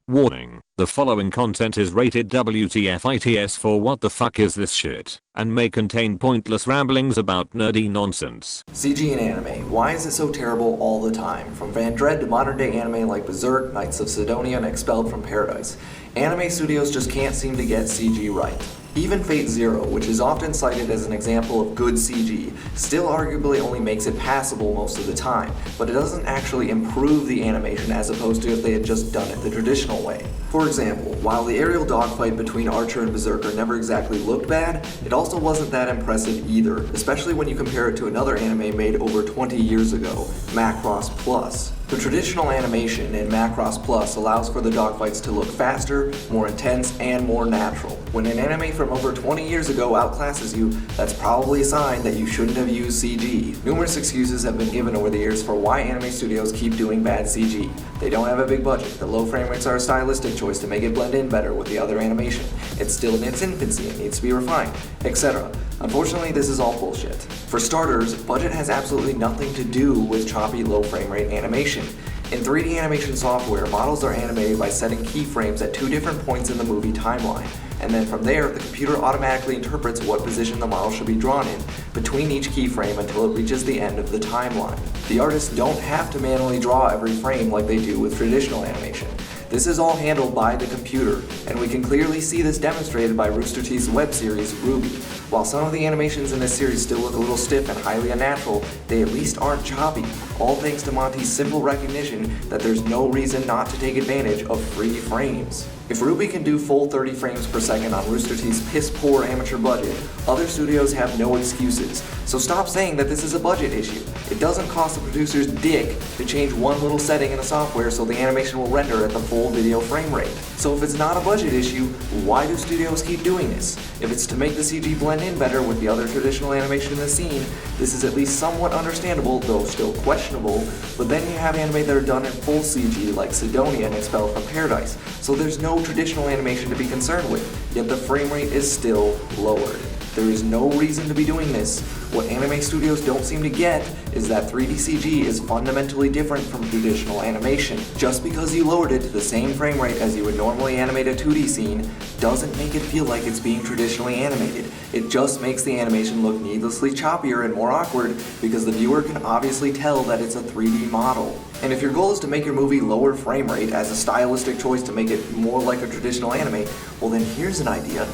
Warning, the following content is rated WTF-ITS for what the fuck is this shit, and may contain pointless ramblings about nerdy nonsense. CG in anime. Why is it so terrible all the time? From Van Dread to modern day anime like Berserk, Knights of Sidonia, and Expelled from Paradise. Anime studios just can't seem to get CG right. Even Fate Zero, which is often cited as an example of good CG, still arguably only makes it passable most of the time, but it doesn't actually improve the animation as opposed to if they had just done it the traditional way. For example, while the aerial dogfight between Archer and Berserker never exactly looked bad, it also wasn't that impressive either, especially when you compare it to another anime made over 20 years ago, Macross Plus. The traditional animation in Macross Plus allows for the dogfights to look faster, more intense, and more natural. When an anime from over 20 years ago outclasses you, that's probably a sign that you shouldn't have used CG. Numerous excuses have been given over the years for why anime studios keep doing bad CG. They don't have a big budget, the low frame rates are a stylistic choice to make it blend in better with the other animation, it's still in its infancy and needs to be refined, etc. Unfortunately, this is all bullshit. For starters, budget has absolutely nothing to do with choppy low frame rate animation. In 3D animation software, models are animated by setting keyframes at two different points in the movie timeline, and then from there, the computer automatically interprets what position the model should be drawn in between each keyframe until it reaches the end of the timeline. The artists don't have to manually draw every frame like they do with traditional animation. This is all handled by the computer, and we can clearly see this demonstrated by Rooster Teeth's web series, RWBY. While some of the animations in this series still look a little stiff and highly unnatural, they at least aren't choppy, all thanks to Monty's simple recognition that there's no reason not to take advantage of free frames. If RWBY can do full 30 frames per second on Rooster Teeth's piss-poor amateur budget, other studios have no excuses. So stop saying that this is a budget issue. It doesn't cost the producer's dick to change one little setting in the software so the animation will render at the full video frame rate. So if it's not a budget issue, why do studios keep doing this? If it's to make the CG blend in better with the other traditional animation in the scene, this is at least somewhat understandable, though still questionable, but then you have anime that are done in full CG like Sidonia and Expelled from Paradise, so there's no traditional animation to be concerned with, yet the frame rate is still lowered. There is no reason to be doing this. What anime studios don't seem to get is that 3D CG is fundamentally different from traditional animation. Just because you lowered it to the same frame rate as you would normally animate a 2D scene doesn't make it feel like it's being traditionally animated. It just makes the animation look needlessly choppier and more awkward because the viewer can obviously tell that it's a 3D model. And if your goal is to make your movie lower frame rate as a stylistic choice to make it more like a traditional anime, well then here's an idea.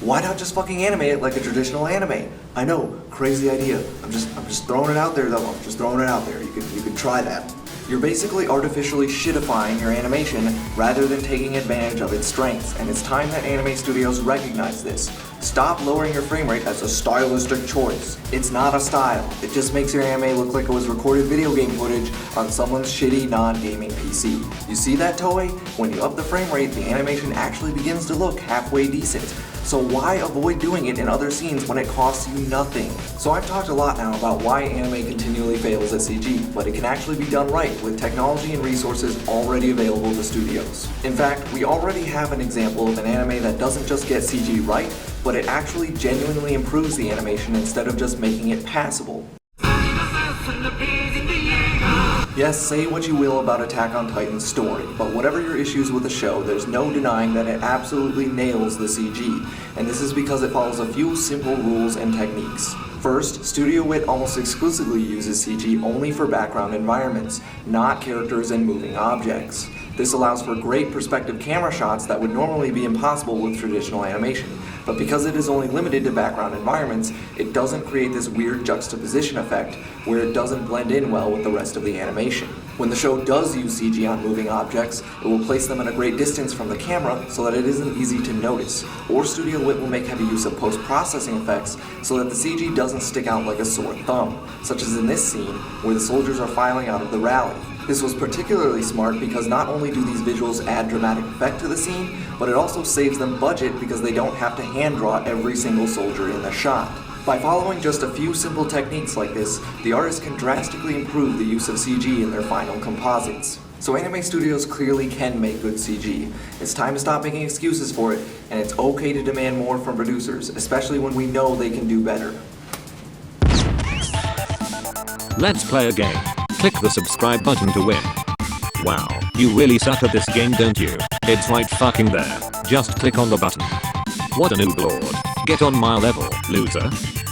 Why not just fucking animate it like a traditional anime? I know, crazy idea. I'm just throwing it out there though. I'm just throwing it out there. You could try that. You're basically artificially shitifying your animation rather than taking advantage of its strengths, and it's time that anime studios recognize this. Stop lowering your frame rate as a stylistic choice. It's not a style. It just makes your anime look like it was recorded video game footage on someone's shitty non-gaming PC. You see that, Toei? When you up the frame rate, the animation actually begins to look halfway decent. So why avoid doing it in other scenes when it costs you nothing? So I've talked a lot now about why anime continually fails at CG, but it can actually be done right with technology and resources already available to studios. In fact, we already have an example of an anime that doesn't just get CG right, but it actually genuinely improves the animation instead of just making it passable. Yes, say what you will about Attack on Titan's story, but whatever your issues with the show, there's no denying that it absolutely nails the CG, and this is because it follows a few simple rules and techniques. First, Studio Wit almost exclusively uses CG only for background environments, not characters and moving objects. This allows for great perspective camera shots that would normally be impossible with traditional animation, but because it is only limited to background environments, it doesn't create this weird juxtaposition effect where it doesn't blend in well with the rest of the animation. When the show does use CG on moving objects, it will place them at a great distance from the camera so that it isn't easy to notice, or Studio Wit will make heavy use of post-processing effects so that the CG doesn't stick out like a sore thumb, such as in this scene where the soldiers are filing out of the rally. This was particularly smart because not only do these visuals add dramatic effect to the scene, but it also saves them budget because they don't have to hand draw every single soldier in the shot. By following just a few simple techniques like this, the artist can drastically improve the use of CG in their final composites. So anime studios clearly can make good CG. It's time to stop making excuses for it, and it's okay to demand more from producers, especially when we know they can do better. Let's play a game. Click the subscribe button to win. Wow, you really suck at this game, don't you? It's right fucking there. Just click on the button. What a noob lord. Get on my level, loser.